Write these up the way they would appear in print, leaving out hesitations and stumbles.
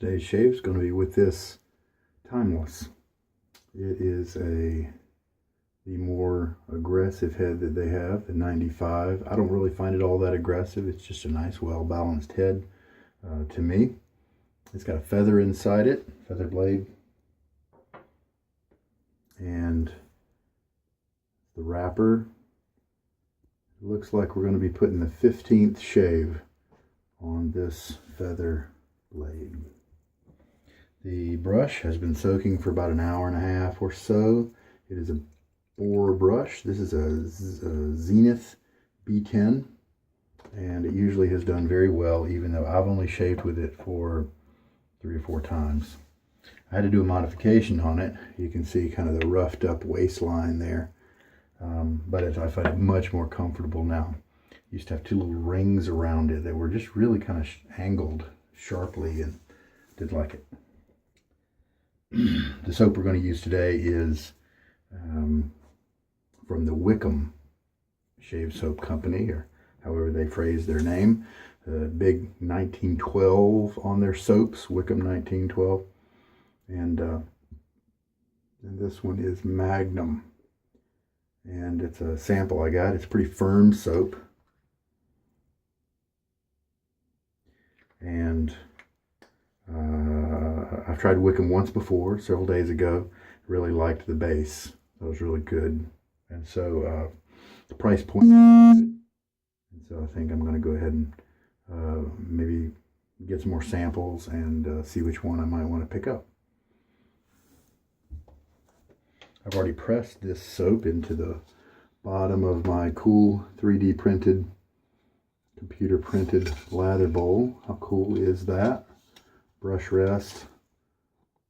Today's shave is going to be with this Timeless. It is the more aggressive head that they have, the 95. I don't really find it all that aggressive. It's just a nice, well-balanced head to me. It's got a feather inside it, feather blade, and the wrapper. It looks like we're going to be putting the 15th shave on this feather blade. The brush has been soaking for about an hour and a half or so. It is a Boar brush. This is a Zenith B10, and it usually has done very well, even though I've only shaved with it for 3 or 4 times. I had to do a modification on it. You can see kind of the roughed up waistline there, but I find it much more comfortable now. Used to have 2 little rings around it that were just really kind of angled sharply, and didn't like it. The soap we're going to use today is from the Wickham Shave Soap Company, or however they phrase their name. The big 1912 on their soaps, Wickham 1912. And this one is Magnum. And it's a sample I got. It's pretty firm soap. And I've tried Wickham once before, several days ago. Really liked the base. That was really good. And so the price point is good. And so I think I'm going to go ahead and maybe get some more samples and see which one I might want to pick up. I've already pressed this soap into the bottom of my cool 3D printed, computer printed lather bowl. How cool is that? Brush rest,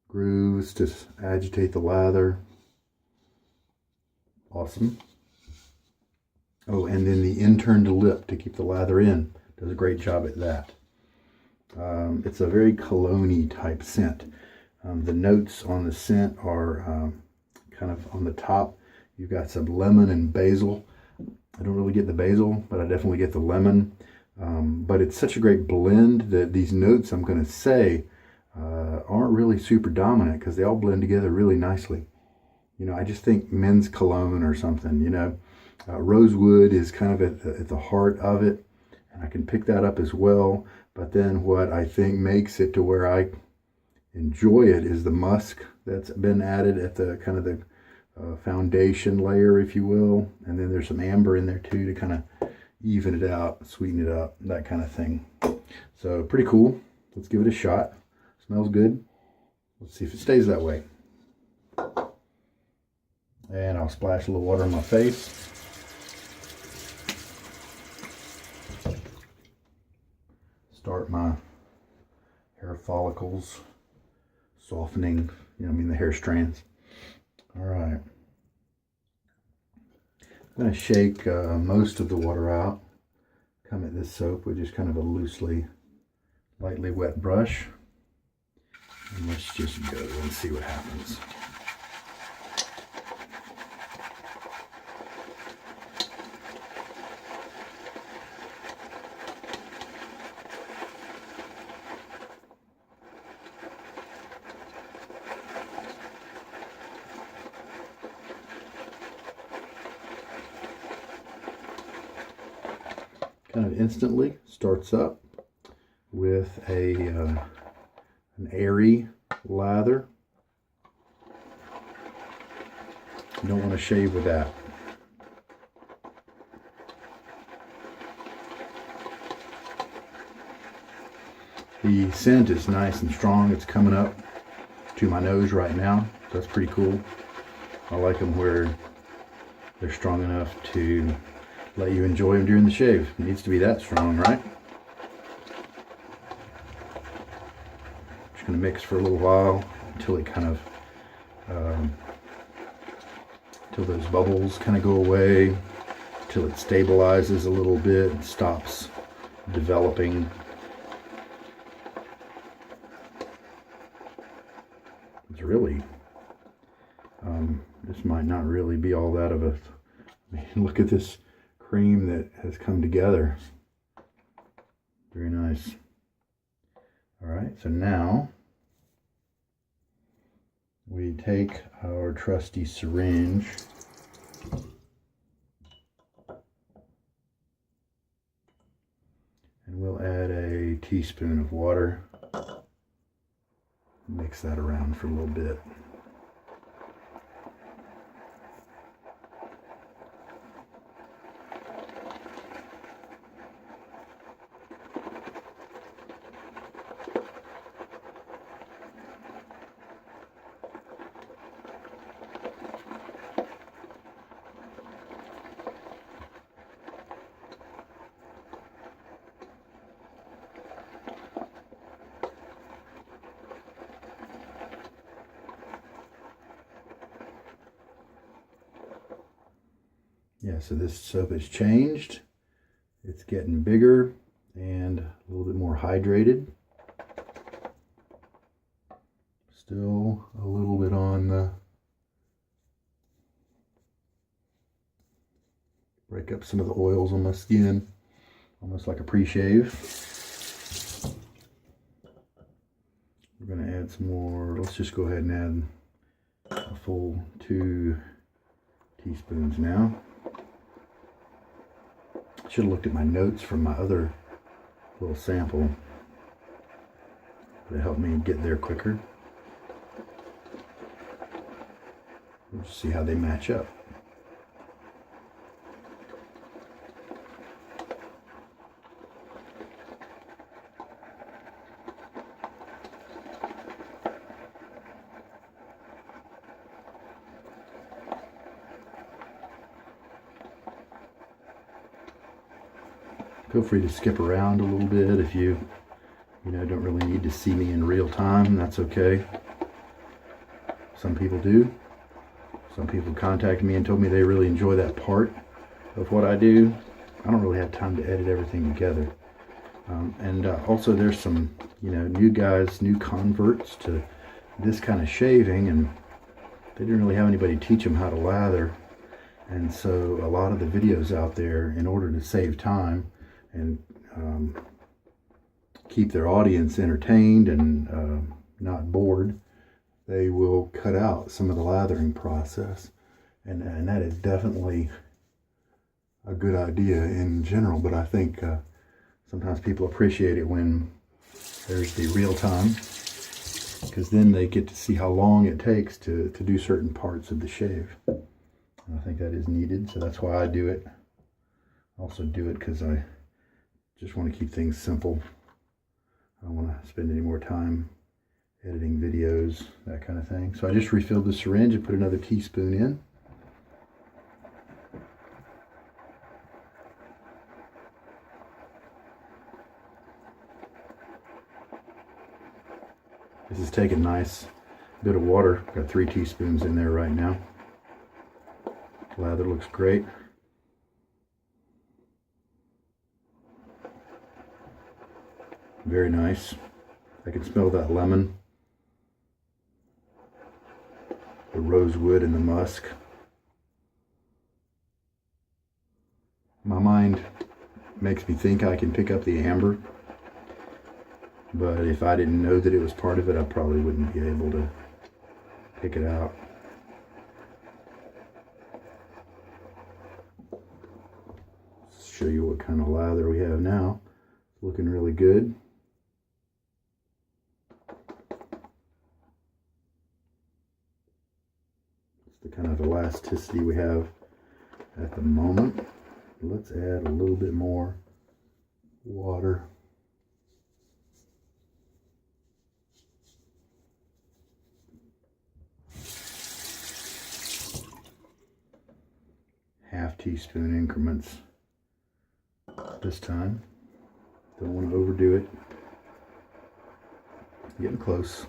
grooves to agitate the lather. Awesome. Oh, and then the inturned lip to keep the lather in. Does a great job at that. It's a very cologne-y type scent. The notes on the scent are kind of on the top. You've got some lemon and basil. I don't really get the basil, but I definitely get the lemon. But it's such a great blend that these notes I'm going to say aren't really super dominant because they all blend together really nicely. You know, I just think men's cologne or something, you know. Rosewood is kind of at the heart of it, and I can pick that up as well. But then what I think makes it to where I enjoy it is the musk that's been added at the kind of the foundation layer, if you will. And then there's some amber in there too to kind of even it out, sweeten it up, that kind of thing. So pretty cool. Let's give it a shot. Smells good. Let's see if it stays that way. And I'll splash a little water on my face. Start my hair follicles softening, you know, I mean the hair strands. All right. I'm going to shake most of the water out. Come at this soap with just kind of a loosely, lightly wet brush. And let's just go and see what happens. Kind of instantly starts up with an airy lather. You don't want to shave with that. The scent is nice and strong. It's coming up to my nose right now. That's pretty cool. I like them where they're strong enough to let you enjoy them during the shave. It needs to be that strong, right? Just going to mix for a little while until it kind of, until those bubbles kind of go away, until it stabilizes a little bit and stops developing. It's really, this might not really be all that of a, I mean, look at this cream that has come together. Very nice. All right, so now we take our trusty syringe and we'll add a teaspoon of water. Mix that around for a little bit. Yeah, so this soap has changed. It's getting bigger and a little bit more hydrated. Still a little bit on the break up some of the oils on my skin, almost like a pre-shave. We're going to add some more. Let's just go ahead and add a full 2 teaspoons now. Should have looked at my notes from my other little sample to help me get there quicker. We'll just see how they match up. Feel free to skip around a little bit if you don't really need to see me in real time. That's okay. Some people do. Some people contacted me and told me they really enjoy that part of what I do. I don't really have time to edit everything together. Also there's some, new guys, new converts to this kind of shaving, and they didn't really have anybody teach them how to lather. And so a lot of the videos out there, in order to save time and keep their audience entertained and not bored, they will cut out some of the lathering process. And that is definitely a good idea in general, but I think sometimes people appreciate it when there's the real time, because then they get to see how long it takes to do certain parts of the shave. And I think that is needed, so that's why I do it. I also do it because I just want to keep things simple. I don't want to spend any more time editing videos, that kind of thing. So I just refilled the syringe and put another teaspoon in. This is taking a nice bit of water. Got 3 teaspoons in there right now. Lather looks great. Very nice. I can smell that lemon, the rosewood, and the musk. My mind makes me think I can pick up the amber, but if I didn't know that it was part of it, I probably wouldn't be able to pick it out. Let's show you what kind of lather we have now. It's looking really good. The kind of elasticity we have at the moment. Let's add a little bit more water. Half teaspoon increments this time. Don't want to overdo it. Getting close.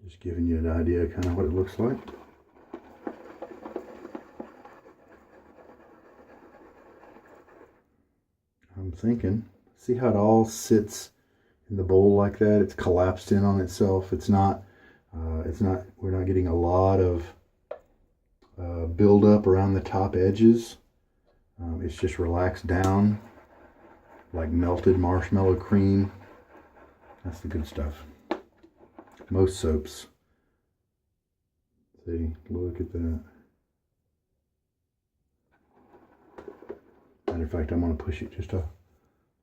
Just giving you an idea of kind of what it looks like. I'm thinking, see how it all sits in the bowl like that? It's collapsed in on itself. It's not, we're not getting a lot of buildup around the top edges. It's just relaxed down like melted marshmallow cream. That's the good stuff. Most soaps. See, look at that. Matter of fact, I'm going to push it just a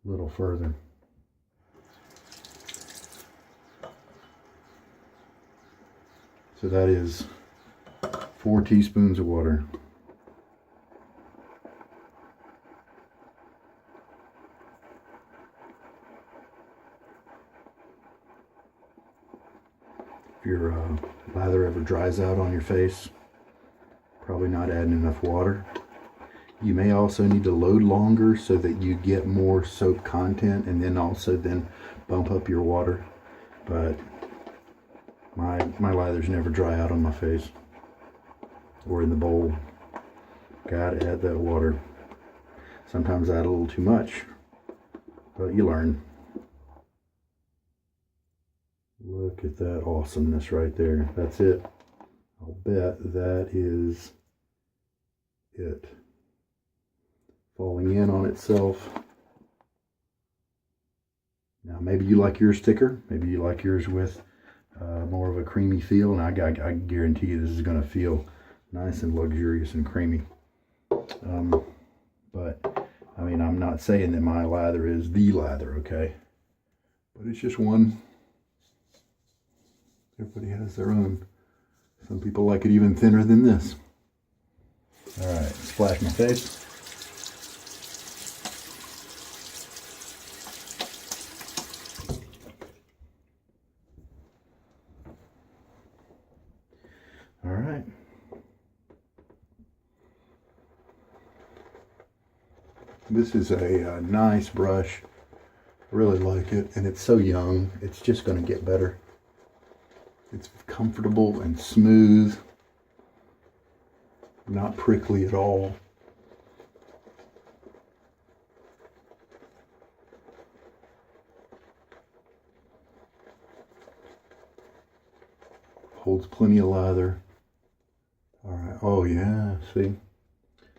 little further. So that is 4 teaspoons of water. If your lather ever dries out on your face, probably not adding enough water. You may also need to load longer so that you get more soap content, and then also bump up your water. But my lathers never dry out on my face or in the bowl. Gotta add that water. Sometimes I add a little too much, but you learn. Look at that awesomeness right there. That's it. I'll bet that is it. Falling in on itself. Now maybe you like yours thicker. Maybe you like yours with more of a creamy feel, and I guarantee you this is going to feel nice and luxurious and creamy. But I mean, I'm not saying that my lather is the lather, okay? But it's just one. Everybody has their own. Some people like it even thinner than this. All right, splash my face. All right. This is a nice brush. I really like it, and it's so young. It's just going to get better. It's comfortable and smooth, not prickly at all. Holds plenty of lather. All right. Oh yeah. See.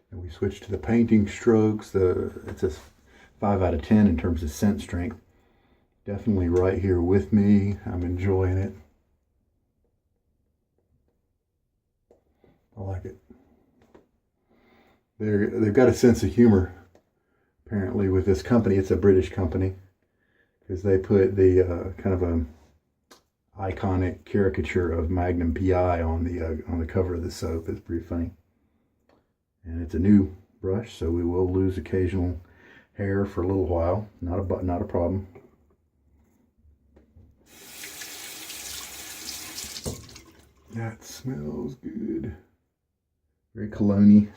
And we switch to the painting strokes. It's a 5 out of 10 in terms of scent strength. Definitely right here with me. I'm enjoying it. I like it. They've got a sense of humor, apparently, with this company. It's a British company, because they put the kind of a iconic caricature of Magnum PI on the cover of the soap. It's pretty funny. And it's a new brush, so we will lose occasional hair for a little while. Not a problem. That smells good. Very cologne-y.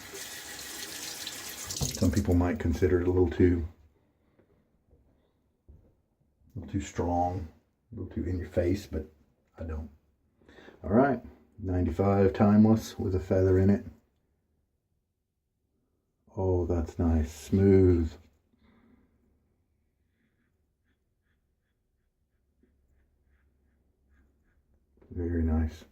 Some people might consider it a little too strong, a little too in your face, but I don't. All right, 95 Timeless with a feather in it. Oh, that's nice, smooth. Very nice.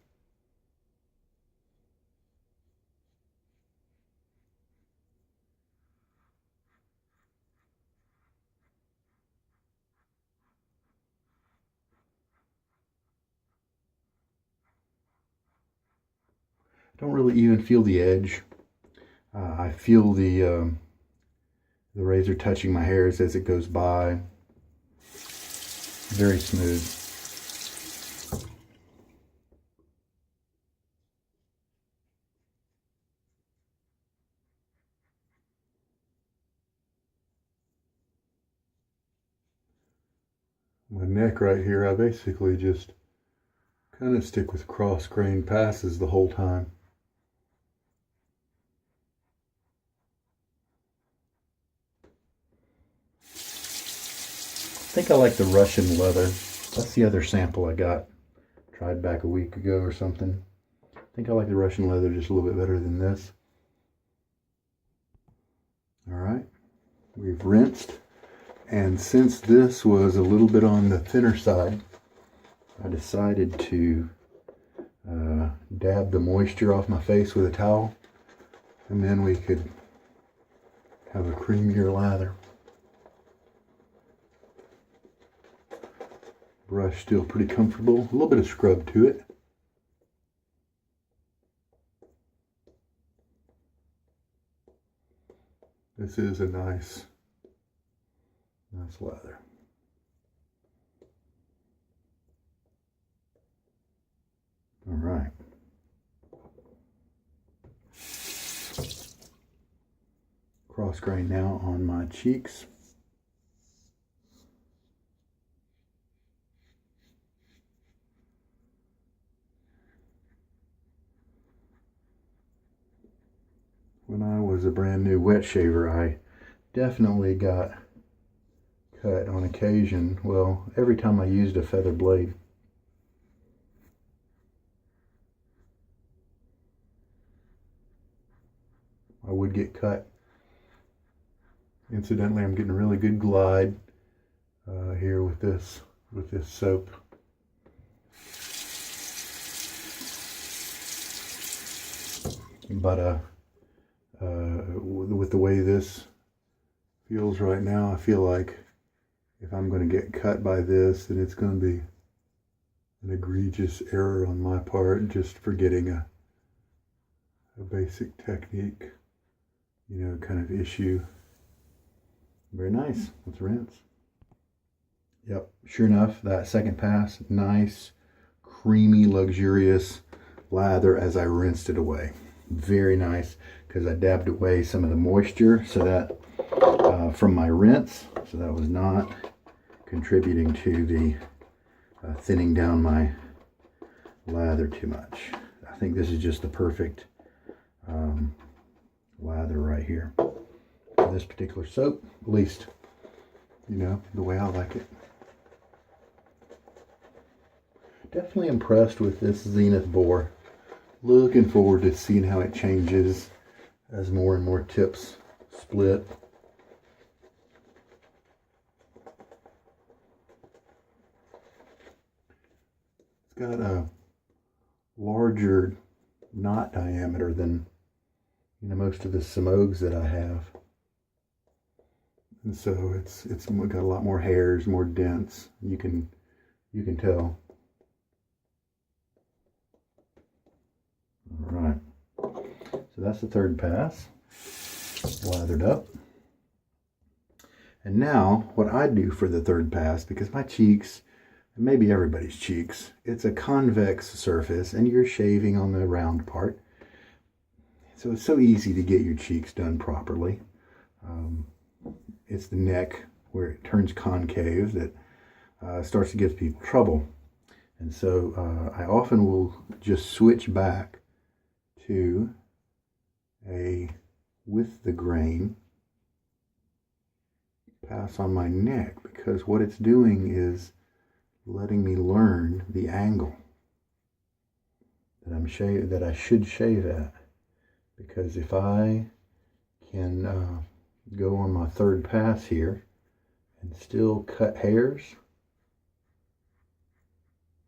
Don't really even feel the edge. I feel the razor touching my hairs as it goes by. Very smooth. My neck right here, I basically just kind of stick with cross-grain passes the whole time. I think I like the Russian leather. That's the other sample I got. tried back a week ago or something. I think I like the Russian leather just a little bit better than this. All right, we've rinsed, and since this was a little bit on the thinner side, I decided to dab the moisture off my face with a towel, and then we could have a creamier lather. Brush still pretty comfortable, a little bit of scrub to it. This is a nice lather. All right. Cross grain now on my cheeks. When I was a brand new wet shaver, I definitely got cut on occasion. Well, every time I used a feather blade. I would get cut. Incidentally, I'm getting a really good glide here with this soap. But with the way this feels right now, I feel like if I'm going to get cut by this, then it's going to be an egregious error on my part, just forgetting a basic technique, you know, kind of issue. Very nice. Let's rinse. Yep, sure enough, that second pass, nice, creamy, luxurious lather as I rinsed it away. Very nice, because I dabbed away some of the moisture so that from my rinse, so that was not contributing to the thinning down my lather too much. I think this is just the perfect lather right here for this particular soap, at least, you know, the way I like it. Definitely impressed with this Zenith Boar. Looking forward to seeing how it changes as more and more tips split. It's got a larger knot diameter than, you know, most of the Pinaud that I have. And so it's got a lot more hairs, more dense. You can tell. All right, so that's the third pass, lathered up. And now what I do for the third pass, because my cheeks, and maybe everybody's cheeks, it's a convex surface and you're shaving on the round part. So it's so easy to get your cheeks done properly. It's the neck where it turns concave that starts to give people trouble. And so I often will just switch back to a with the grain pass on my neck, because what it's doing is letting me learn the angle that I should shave at. Because if I can go on my third pass here and still cut hairs,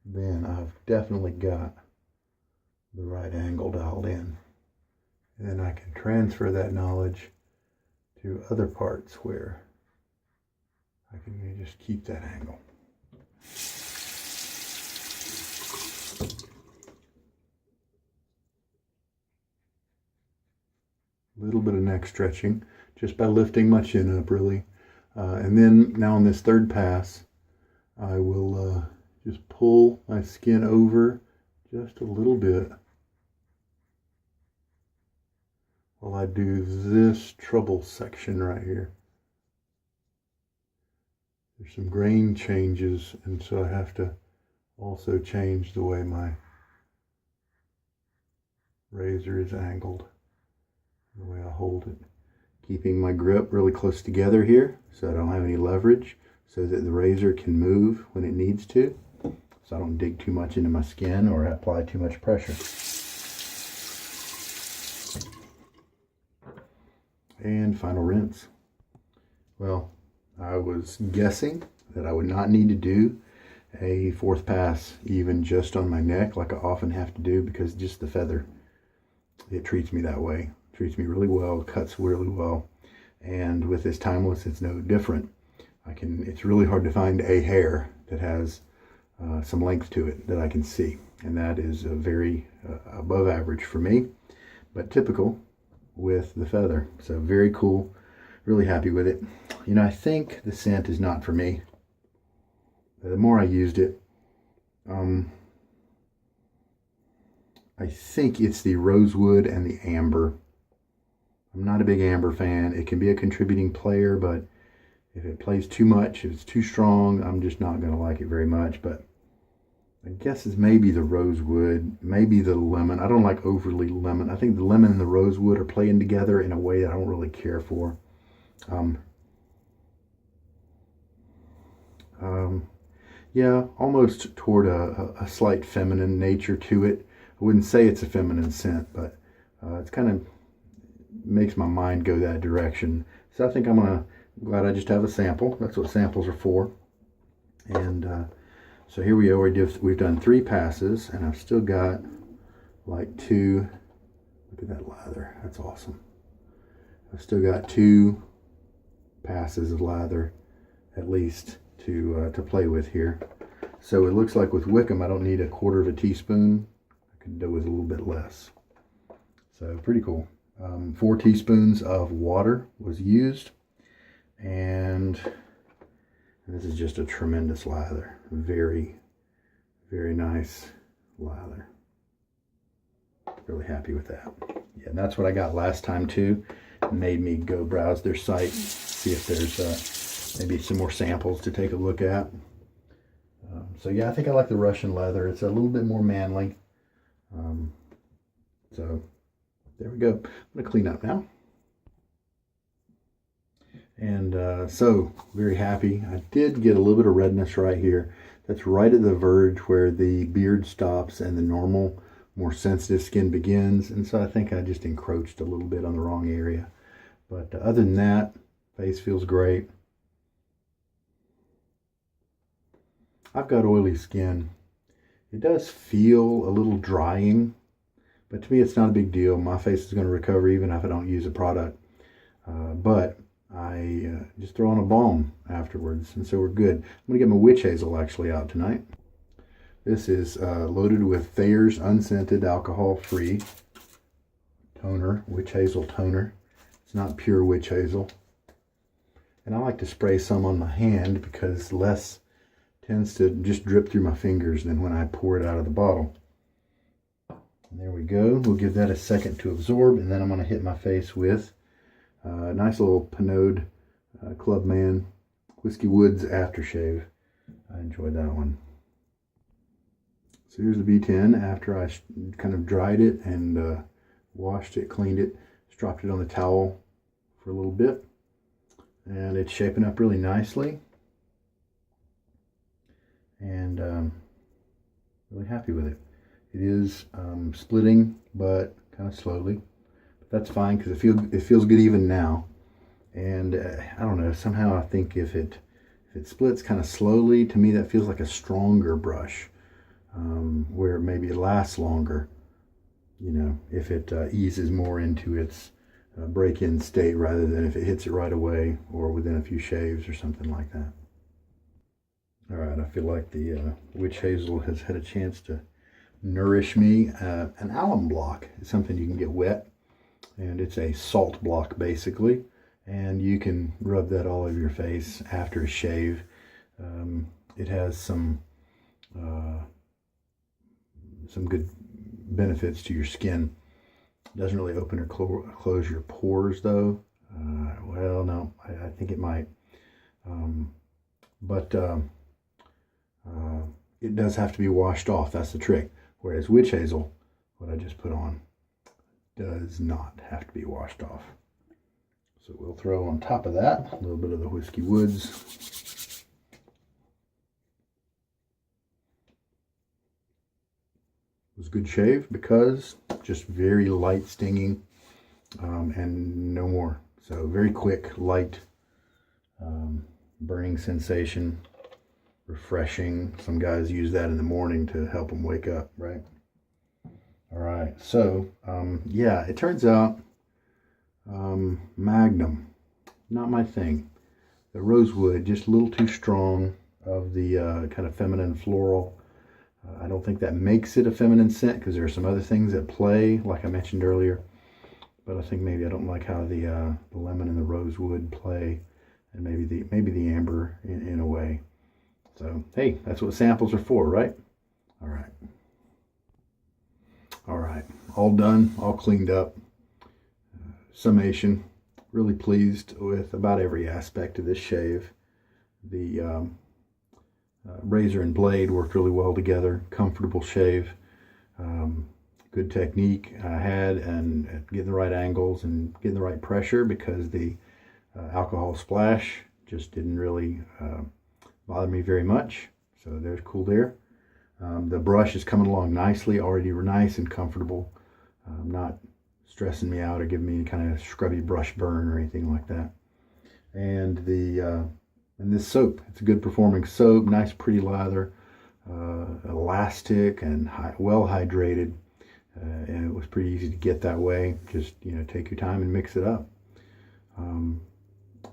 then I've definitely got the right angle dialed in. And then I can transfer that knowledge to other parts where I can just keep that angle. A little bit of neck stretching just by lifting my chin up, really. And then now on this third pass, I will just pull my skin over just a little bit while I do this trouble section right here. There's some grain changes, and so I have to also change the way my razor is angled, the way I hold it. Keeping my grip really close together here so I don't have any leverage, so that the razor can move when it needs to. so I don't dig too much into my skin or apply too much pressure. And final rinse. Well, I was guessing that I would not need to do a fourth pass even just on my neck like I often have to do, because just the feather, it treats me that way. It treats me really well, cuts really well. And with this Timeless, it's no different. It's really hard to find a hair that has some length to it that I can see. And that is a very above average for me, but typical with the feather. So very cool. Really happy with it. You know, I think the scent is not for me. The more I used it, I think it's the Rosewood and the amber. I'm not a big amber fan. It can be a contributing player, but if it plays too much, if it's too strong, I'm just not going to like it very much. But I guess it's maybe the Rosewood, maybe the lemon. I don't like overly lemon. I think the lemon and the Rosewood are playing together in a way that I don't really care for. Yeah, almost toward a slight feminine nature to it. I wouldn't say it's a feminine scent, but it's kind of makes my mind go that direction. So I think I'm glad I just have a sample. That's what samples are for. And so here we are. We've done 3 passes, and I've still got like 2. Look at that lather. That's awesome. I've still got 2 passes of lather at least to play with here. So it looks like with Wickham, I don't need a 1/4 teaspoon. I could do with a little bit less. So pretty cool. 4 teaspoons of water was used, and this is just a tremendous lather. Very, very nice lather. Really happy with that. Yeah, and that's what I got last time too. It made me go browse their site, see if there's maybe some more samples to take a look at. So yeah, I think I like the Russian leather. It's a little bit more manly. So there we go. I'm going to clean up now. And so very happy. I did get a little bit of redness right here. That's right at the verge where the beard stops and the normal, more sensitive skin begins. And so I think I just encroached a little bit on the wrong area. But other than that, face feels great. I've got oily skin. It does feel a little drying, but to me it's not a big deal. My face is going to recover even if I don't use a product. But I just throw on a balm afterwards, and so we're good. I'm going to get my witch hazel actually out tonight. This is loaded with Thayers Unscented alcohol-free toner, witch hazel toner. It's not pure witch hazel. And I like to spray some on my hand because less tends to just drip through my fingers than when I pour it out of the bottle. And there we go. We'll give that a second to absorb, and then I'm going to hit my face with a nice little Pinaud Clubman Whiskey Woods aftershave. I enjoyed that one. So here's the B10 after I kind of dried it and washed it, cleaned it, just dropped it on the towel for a little bit. And it's shaping up really nicely. And really happy with it. It is splitting, but kind of slowly. But that's fine because it feels good even now. And I don't know, somehow I think if it splits kind of slowly, to me that feels like a stronger brush, where maybe it lasts longer. You know, if it eases more into its break-in state rather than if it hits it right away or within a few shaves or something like that. All right, I feel like the witch hazel has had a chance to nourish me. An alum block is something you can get wet, and it's a salt block basically, and you can rub that all over your face after a shave. It has some good benefits to your skin. It doesn't really open or close your pores though. Well, no, I think it might. But it does have to be washed off. That's the trick. Whereas witch hazel, what I just put on, does not have to be washed off. So we'll throw on top of that a little bit of the Whiskey Woods. was a good shave because just very light stinging and no more. So very quick, light, burning sensation, refreshing. Some guys use that in the morning to help them wake up, right? All right, so yeah, it turns out Magnum, not my thing. The Rosewood, just a little too strong of the kind of feminine floral. I don't think that makes it a feminine scent because there are some other things at play, like I mentioned earlier. But I think maybe I don't like how the lemon and the rosewood play, and maybe the amber in a way. So hey, that's what samples are for, right? All right. All right, all done, all cleaned up. Summation, really pleased with about every aspect of this shave. The razor and blade worked really well together, comfortable shave, good technique I had, and getting the right angles and getting the right pressure because the alcohol splash just didn't really bother me very much. So there's cool there. The brush is coming along nicely, already nice and comfortable, not stressing me out or giving me any kind of scrubby brush burn or anything like that. And this soap, it's a good performing soap, nice pretty lather, elastic and well hydrated, and it was pretty easy to get that way. Just take your time and mix it up.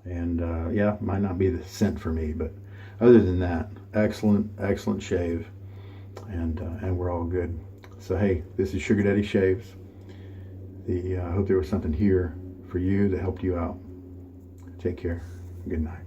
Yeah, might not be the scent for me, but other than that, excellent shave. And we're all good. So hey, this is Sugar Daddy Shaves. I hope there was something here for you that helped you out. Take care. Good night.